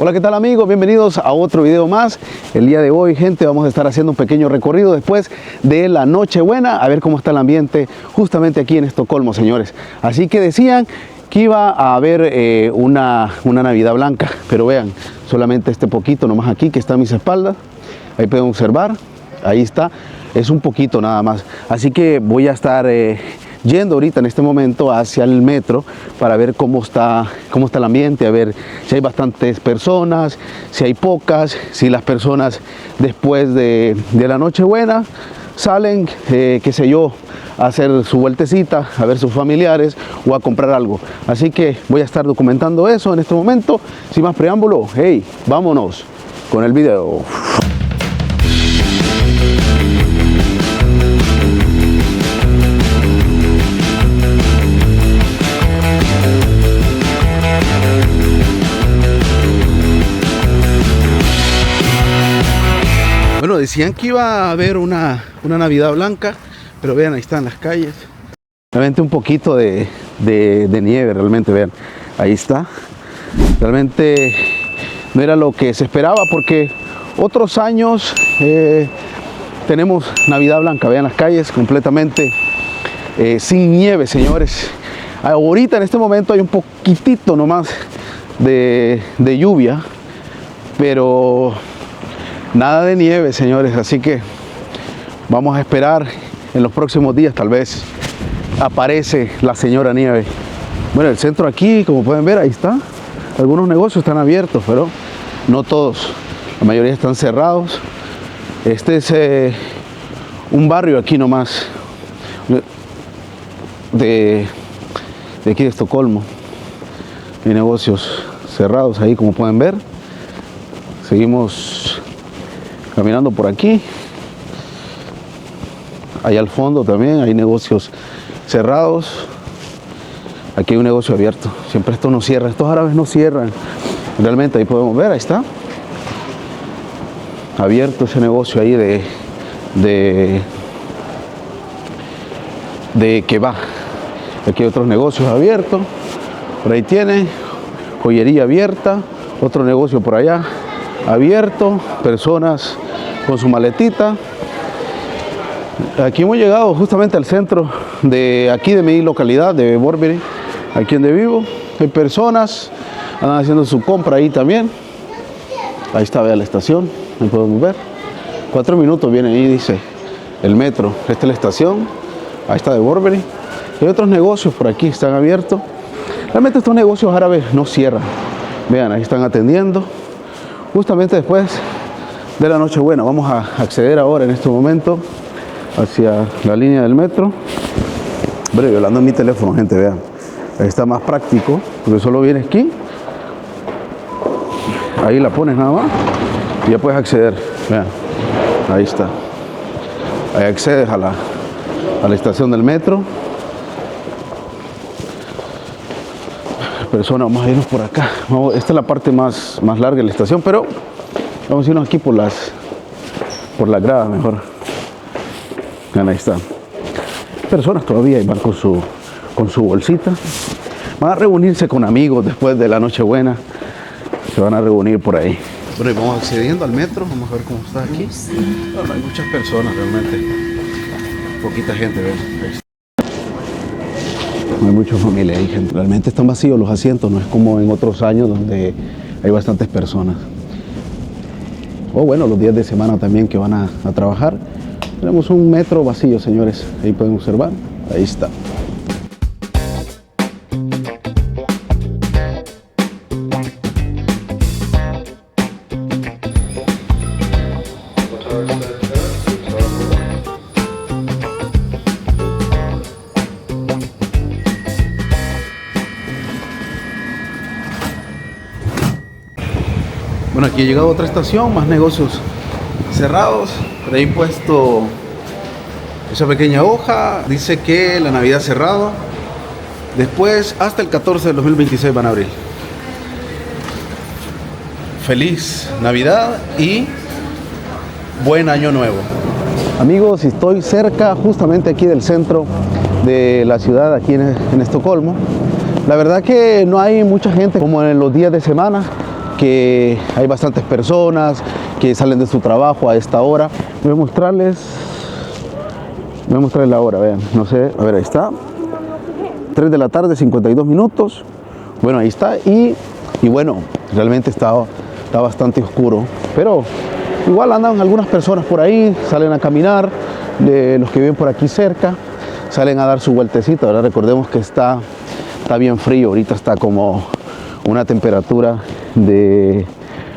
Hola, ¿qué tal amigos? Bienvenidos a otro video más. El día de hoy, gente, vamos a estar haciendo un pequeño recorrido después de la Nochebuena, a ver cómo está el ambiente justamente aquí en Estocolmo, señores. Así que decían que iba a haber una Navidad blanca, pero vean, solamente este poquito nomás aquí que está a mis espaldas. Ahí pueden observar, ahí está, es un poquito nada más. Así que voy a estar yendo ahorita en este momento hacia el metro para ver cómo está el ambiente, a ver si hay bastantes personas, si hay pocas, si las personas después de la Nochebuena salen, qué sé yo, a hacer su vueltecita, a ver sus familiares o a comprar algo. Así que voy a estar documentando eso en este momento. Sin más preámbulo, hey, vámonos con el video. Bueno, decían que iba a haber una Navidad blanca, pero vean, ahí están las calles. Realmente un poquito de nieve, realmente, vean, ahí está. Realmente no era lo que se esperaba porque otros años tenemos Navidad blanca, vean las calles completamente sin nieve, señores. Ahorita en este momento hay un poquitito nomás de lluvia, pero nada de nieve, señores, así que vamos a esperar en los próximos días, tal vez aparece la señora nieve. Bueno, el centro aquí, como pueden ver, ahí está. Algunos negocios están abiertos, pero no todos. La mayoría están cerrados. Este es un barrio aquí nomás de aquí de Estocolmo. Hay negocios cerrados ahí, como pueden ver. Seguimos caminando por aquí. Allá al fondo también hay negocios cerrados. Aquí hay un negocio abierto. Siempre esto no cierra. Estos árabes no cierran. Realmente ahí podemos ver, ahí está. Abierto ese negocio ahí de kebab. Aquí hay otros negocios abiertos. Por ahí tiene joyería abierta. Otro negocio por allá abierto. Personas con su maletita. Aquí hemos llegado justamente al centro de aquí de mi localidad, de Borberg, aquí donde vivo. Hay personas, andan haciendo su compra ahí también. Ahí está, vea la estación, ahí podemos ver. 4 minutos viene ahí, dice el metro. Esta es la estación, ahí está de Borberg. Hay otros negocios por aquí, están abiertos. Realmente estos negocios árabes no cierran. Vean, ahí están atendiendo. Justamente después de la Nochebuena. Vamos a acceder ahora en este momento hacia la línea del metro. Bueno, yo hablando en mi teléfono, gente, vean. Ahí está más práctico, porque solo vienes aquí. Ahí la pones nada más y ya puedes acceder. Vean, ahí está. Ahí accedes a la estación del metro. Personas, vamos a irnos por acá. Esta es la parte más larga de la estación, pero vamos a irnos aquí por la grada mejor. Vean, ahí está. Personas todavía van con su bolsita. Van a reunirse con amigos después de la Nochebuena. Se van a reunir por ahí. Bueno, y vamos accediendo al metro. Vamos a ver cómo está aquí. Bueno, hay muchas personas realmente. Poquita gente, vean. Ahí está. No hay mucha familia ahí, gente. Realmente están vacíos los asientos, no es como en otros años donde hay bastantes personas. O bueno, los días de semana también que van a trabajar. Tenemos un metro vacío, señores. Ahí pueden observar. Ahí está. Bueno, aquí ha llegado otra estación, más negocios cerrados. Por ahí puesto esa pequeña hoja, dice que la Navidad cerrada. Después, hasta el 14 del 2026 van a abrir. Feliz Navidad y buen año nuevo. Amigos, estoy cerca justamente aquí del centro de la ciudad, aquí en Estocolmo. La verdad que no hay mucha gente como en los días de semana. que hay bastantes personas que salen de su trabajo a esta hora. Voy a mostrarles la hora, vean, no sé, a ver, ahí está. 3 de la tarde, 52 minutos. Bueno, ahí está. Y bueno, realmente está bastante oscuro. Pero igual andan algunas personas por ahí, salen a caminar. Los que viven por aquí cerca, salen a dar su vueltecita. Ahora recordemos que está bien frío. Ahorita está como una temperatura de,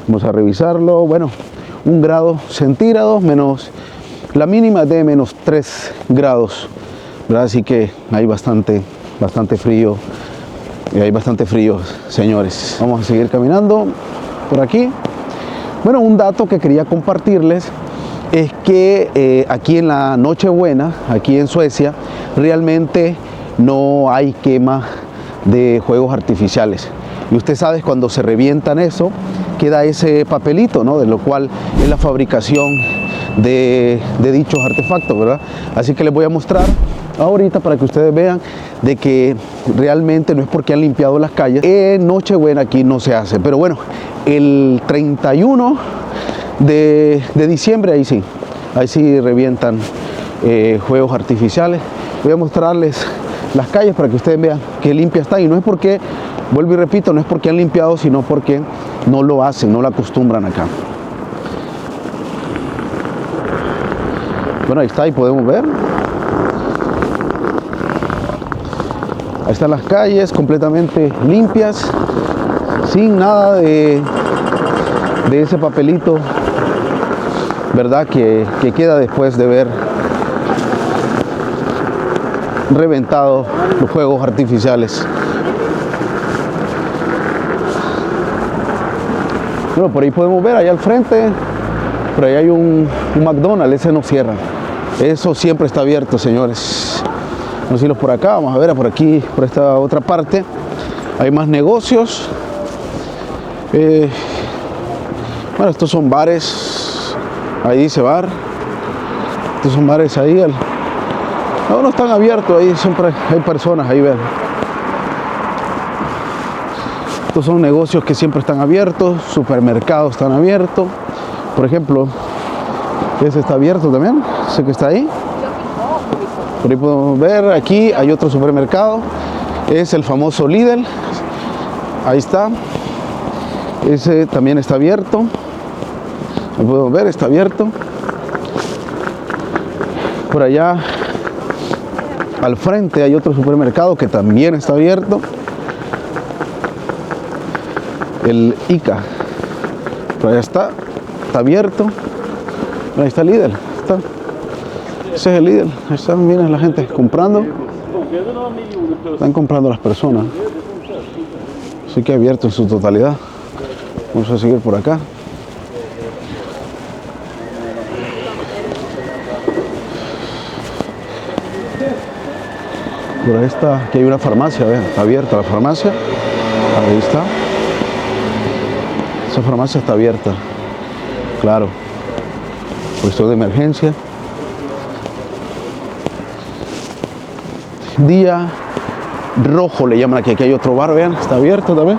vamos a revisarlo, bueno, 1 grado centígrados, menos la mínima de menos 3 grados, ¿verdad? Así que hay bastante frío, hay bastante frío, señores. Vamos a seguir caminando por aquí. Bueno, un dato que quería compartirles es que aquí en la Nochebuena, aquí en Suecia, realmente no hay quema de fuegos artificiales. Y usted sabe, cuando se revientan eso, queda ese papelito, ¿no? De lo cual es la fabricación de dichos artefactos, ¿verdad? Así que les voy a mostrar ahorita para que ustedes vean de que realmente no es porque han limpiado las calles. En Nochebuena aquí no se hace, pero bueno, el 31 de diciembre ahí sí revientan fuegos artificiales. Voy a mostrarles las calles para que ustedes vean que limpia está, y no es porque, vuelvo y repito, no es porque han limpiado, sino porque no lo hacen, no lo acostumbran acá. Bueno, ahí está, y podemos ver. Ahí están las calles completamente limpias, sin nada de ese papelito, ¿verdad? Que queda después de ver reventado los fuegos artificiales. Bueno, por ahí podemos ver, allá al frente, por ahí hay un McDonald's, ese no cierra. Eso siempre está abierto, señores. Vamos a irlos por acá, vamos a ver por aquí, por esta otra parte. Hay más negocios. Bueno, estos son bares. Ahí dice bar. Estos son bares ahí. No están abiertos, ahí siempre hay personas, ahí ven. Estos son negocios que siempre están abiertos, supermercados están abiertos. Por ejemplo, ese está abierto también, ese que está ahí. Por ahí podemos ver, aquí hay otro supermercado, es el famoso Lidl. Ahí está. Ese también está abierto. Lo podemos ver, está abierto. Por allá al frente hay otro supermercado que también está abierto. El ICA. Por allá está abierto. Ahí está el Lidl. Ese es el Lidl. Ahí están, miren la gente comprando. Están comprando las personas. Así que abierto en su totalidad. Vamos a seguir por acá. Por ahí está, aquí hay una farmacia, vean, está abierta la farmacia. Ahí está. Esa farmacia está abierta. Claro. Cuestión de emergencia. Día rojo le llaman aquí. Aquí hay otro bar, vean, está abierto también.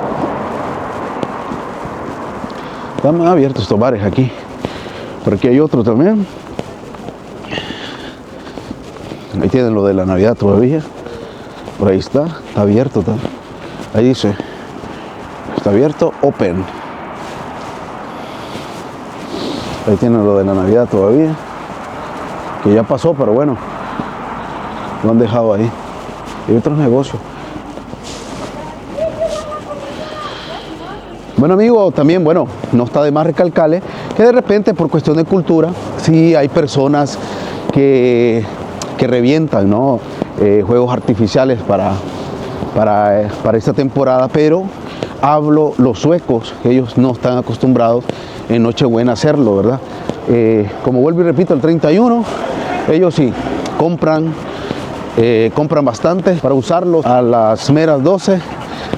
Están abiertos estos bares aquí. Por aquí hay otro también. Ahí tienen lo de la Navidad todavía. Por ahí está abierto también. Ahí dice, está abierto, open. Ahí tienen lo de la Navidad todavía, que ya pasó, pero bueno, lo han dejado ahí. Y otros negocios. Bueno, amigo, también, bueno, no está de más recalcarle que de repente, por cuestión de cultura, sí hay personas que revientan, ¿no? Juegos artificiales para esta temporada, pero hablo los suecos, ellos no están acostumbrados en Nochebuena a hacerlo, ¿verdad? Como vuelvo y repito, el 31, ellos sí compran bastante para usarlos a las meras 12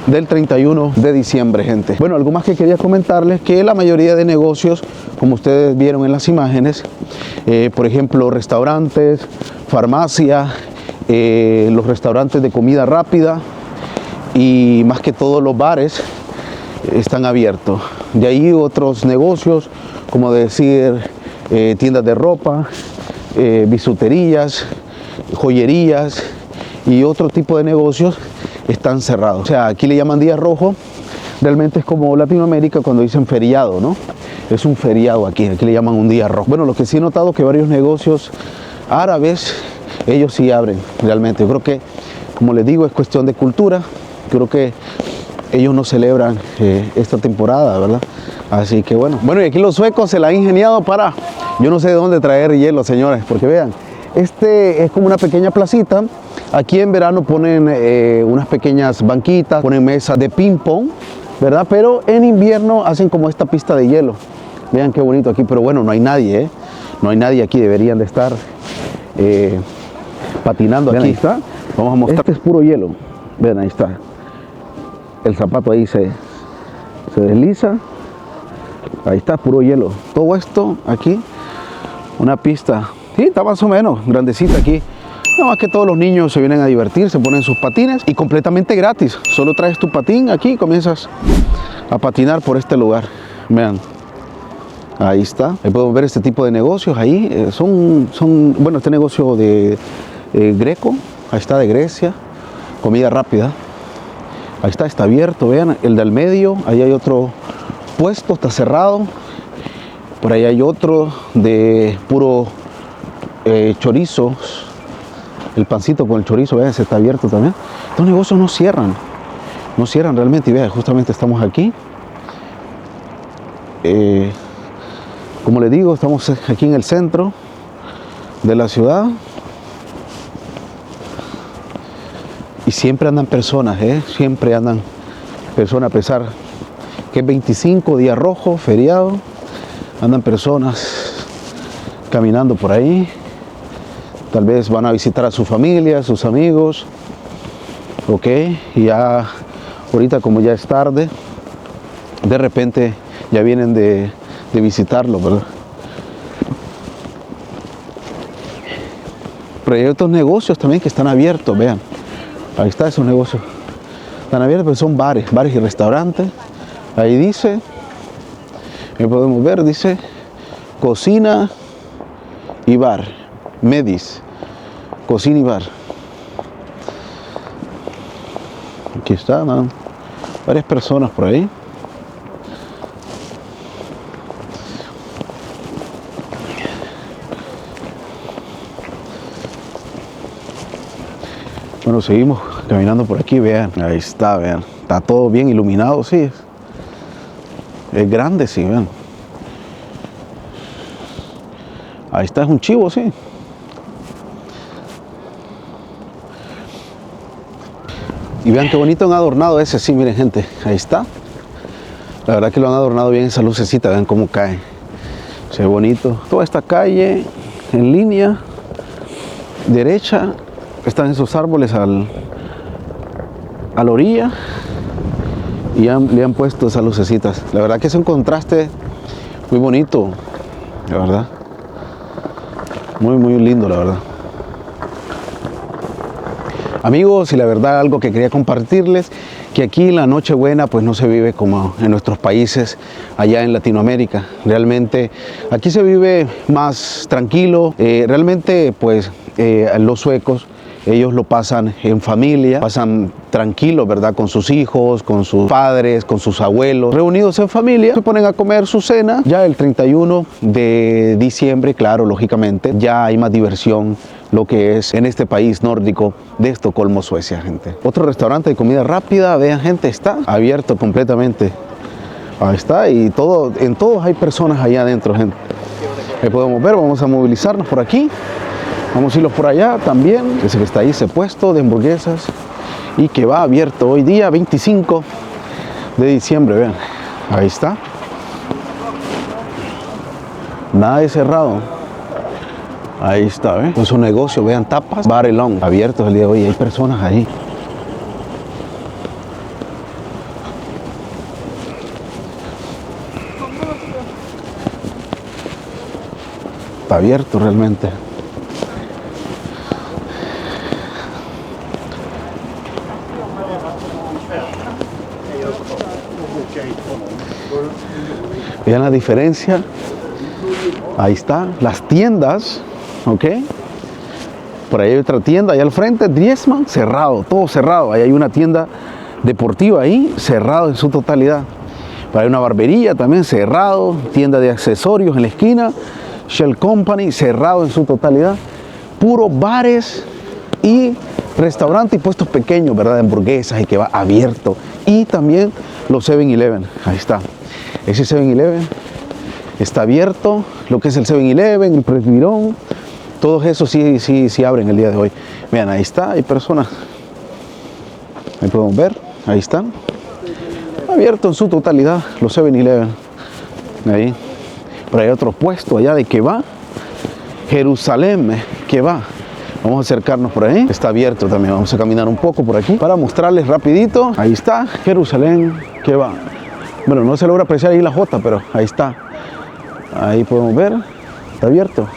del 31 de diciembre, gente. Bueno, algo más que quería comentarles, que la mayoría de negocios, como ustedes vieron en las imágenes, por ejemplo, restaurantes, farmacias, los restaurantes de comida rápida y más que todo los bares, están abiertos. De ahí otros negocios, como decir tiendas de ropa, bisuterías, joyerías y otro tipo de negocios están cerrados. O sea, aquí le llaman día rojo, realmente es como Latinoamérica cuando dicen feriado, ¿no? Es un feriado aquí le llaman un día rojo. Bueno, lo que sí he notado que varios negocios árabes, ellos sí abren realmente. Yo creo que, como les digo, es cuestión de cultura. Creo que ellos no celebran esta temporada, ¿verdad? Así que bueno. Bueno, y aquí los suecos se la han ingeniado para, yo no sé de dónde traer hielo, señores, porque vean, este es como una pequeña placita. Aquí en verano ponen unas pequeñas banquitas, ponen mesas de ping pong, ¿verdad? Pero en invierno hacen como esta pista de hielo. Vean qué bonito aquí, pero bueno, no hay nadie, ¿eh? No hay nadie aquí, deberían de estar patinando. Vean, aquí está. Vamos a mostrar. Este es puro hielo. Vean, ahí está. El zapato ahí se desliza. Ahí está, puro hielo. Todo esto aquí, una pista. Sí, está más o menos grandecita aquí. Nada más que todos los niños se vienen a divertir, se ponen sus patines y completamente gratis. Solo traes tu patín aquí y comienzas a patinar por este lugar. Vean. Ahí está. Ahí podemos ver este tipo de negocios ahí. Bueno, este negocio de Greco. Ahí está, de Grecia. Comida rápida. Ahí está abierto. Vean, el del medio. Ahí hay otro puesto, está cerrado. Por ahí hay otro de puro chorizos. El pancito con el chorizo, vean, ese está abierto también. Estos negocios no cierran. No cierran realmente. Y vean, justamente estamos aquí. Como les digo, estamos aquí en el centro de la ciudad y siempre andan personas, siempre andan personas, a pesar que es 25, día rojo, feriado, andan personas caminando por ahí, tal vez van a visitar a su familia, a sus amigos, ok, y ya ahorita como ya es tarde, de repente ya vienen de visitarlo, ¿verdad? Pero hay otros negocios también que están abiertos, vean. Ahí está, esos negocios. Están abiertos, pero son bares y restaurantes. Ahí dice, ahí podemos ver, dice, cocina y bar. Medis, cocina y bar. Aquí está, ¿no? Varias personas por ahí. Bueno, seguimos caminando por aquí, vean, ahí está, vean, está todo bien iluminado, sí, es grande, sí, vean. Ahí está, es un chivo, sí. Y vean qué bonito han adornado ese, sí, miren gente, ahí está. La verdad que lo han adornado bien esa lucecita, vean cómo cae. Se ve bonito. Toda esta calle en línea, derecha, están esos árboles a la orilla y le han puesto esas lucecitas. La verdad que es un contraste muy bonito, la verdad. Muy, muy lindo, la verdad. Amigos, y la verdad algo que quería compartirles, que aquí la Nochebuena pues no se vive como en nuestros países allá en Latinoamérica. Realmente aquí se vive más tranquilo. Realmente pues los suecos, ellos lo pasan en familia, pasan tranquilos, ¿verdad? Con sus hijos, con sus padres, con sus abuelos, reunidos en familia, se ponen a comer su cena. Ya el 31 de diciembre, claro, lógicamente, ya hay más diversión, lo que es en este país nórdico de Estocolmo, Suecia, gente. Otro restaurante de comida rápida, vean, gente, está abierto completamente. Ahí está, y en todos hay personas allá adentro, gente. Ahí podemos ver, vamos a movilizarnos por aquí. Vamos a irlos por allá también. Ese que está ahí, ese puesto de hamburguesas y que va abierto hoy día 25 de diciembre, vean. Ahí está. Nada de cerrado. Ahí está, ¿ven? Con su negocio, vean, tapas, bar y lounge, abiertos el día de hoy. Hay personas ahí. Está abierto realmente. Vean la diferencia. Ahí está, las tiendas, ¿ok? Por ahí hay otra tienda, allá al frente, Driesman, cerrado, todo cerrado. Ahí hay una tienda deportiva ahí, cerrado en su totalidad. Por ahí hay una barbería también, cerrado. Tienda de accesorios en la esquina, Shell Company, cerrado en su totalidad. Puro bares y restaurantes y puestos pequeños, ¿verdad? De hamburguesas y que va abierto. Y también los 7-Eleven, ahí está. Ese 7-Eleven está abierto, lo que es el 7-Eleven, el Presbirón, todos esos sí abren el día de hoy. Vean, ahí está, hay personas, ahí podemos ver, ahí están, abierto en su totalidad los 7-Eleven. Ahí, por ahí hay otro puesto allá de Kebab, Jerusalén Kebab. Vamos a acercarnos por ahí, está abierto también, vamos a caminar un poco por aquí para mostrarles rapidito. Ahí está, Jerusalén Kebab. Bueno, no se logra apreciar ahí la J, pero ahí está. Ahí podemos ver, está abierto.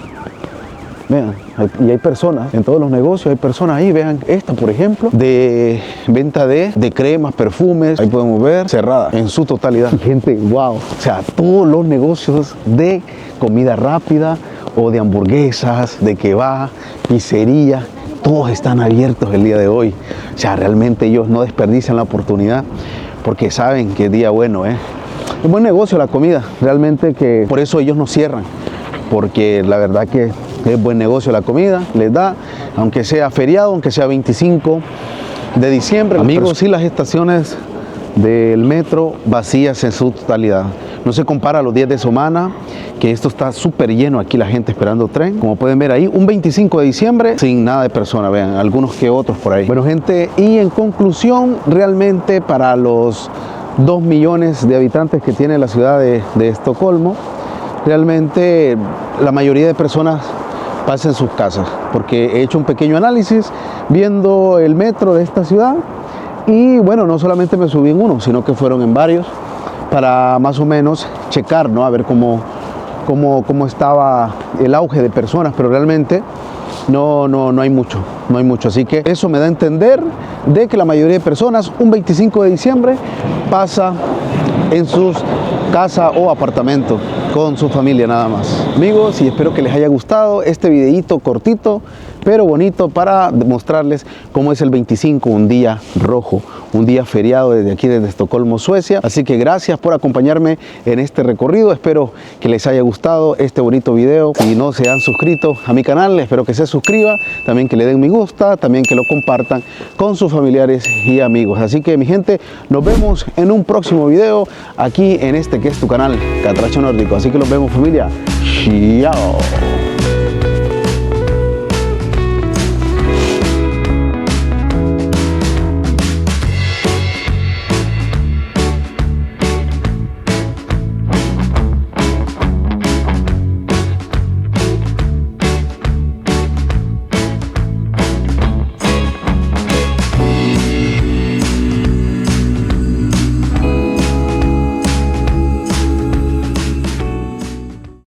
Vean, y hay personas, en todos los negocios hay personas ahí, vean esta por ejemplo, de venta de cremas, perfumes, ahí podemos ver, cerrada en su totalidad. Gente, wow, o sea, todos los negocios de comida rápida o de hamburguesas, de kebab, pizzería, todos están abiertos el día de hoy. O sea, realmente ellos no desperdician la oportunidad porque saben que es día bueno, Es buen negocio la comida, realmente que por eso ellos no cierran, porque la verdad que es buen negocio la comida, les da, aunque sea feriado, aunque sea 25 de diciembre. Amigos, sí, las estaciones del metro vacías en su totalidad. No se compara a los días de semana, que esto está súper lleno aquí, la gente esperando tren. Como pueden ver ahí, un 25 de diciembre sin nada de personas, vean, algunos que otros por ahí. Bueno, gente, y en conclusión, realmente para los 2 millones de habitantes que tiene la ciudad de Estocolmo, realmente la mayoría de personas pasan en sus casas, porque he hecho un pequeño análisis viendo el metro de esta ciudad y bueno, no solamente me subí en uno, sino que fueron en varios para más o menos checar, ¿no? A ver cómo estaba el auge de personas, pero realmente no hay mucho, así que eso me da a entender de que la mayoría de personas un 25 de diciembre pasa en sus casa o apartamento con su familia nada más. Amigos, y espero que les haya gustado este videito cortito pero bonito para mostrarles cómo es el 25, un día rojo, un día feriado desde aquí, desde Estocolmo, Suecia. Así que gracias por acompañarme en este recorrido. Espero que les haya gustado este bonito video. Si no se han suscrito a mi canal, espero que se suscriban, también que le den me gusta, también que lo compartan con sus familiares y amigos. Así que mi gente, nos vemos en un próximo video aquí en este que es tu canal, Catracho Nórdico. Así que los vemos, familia. Chao.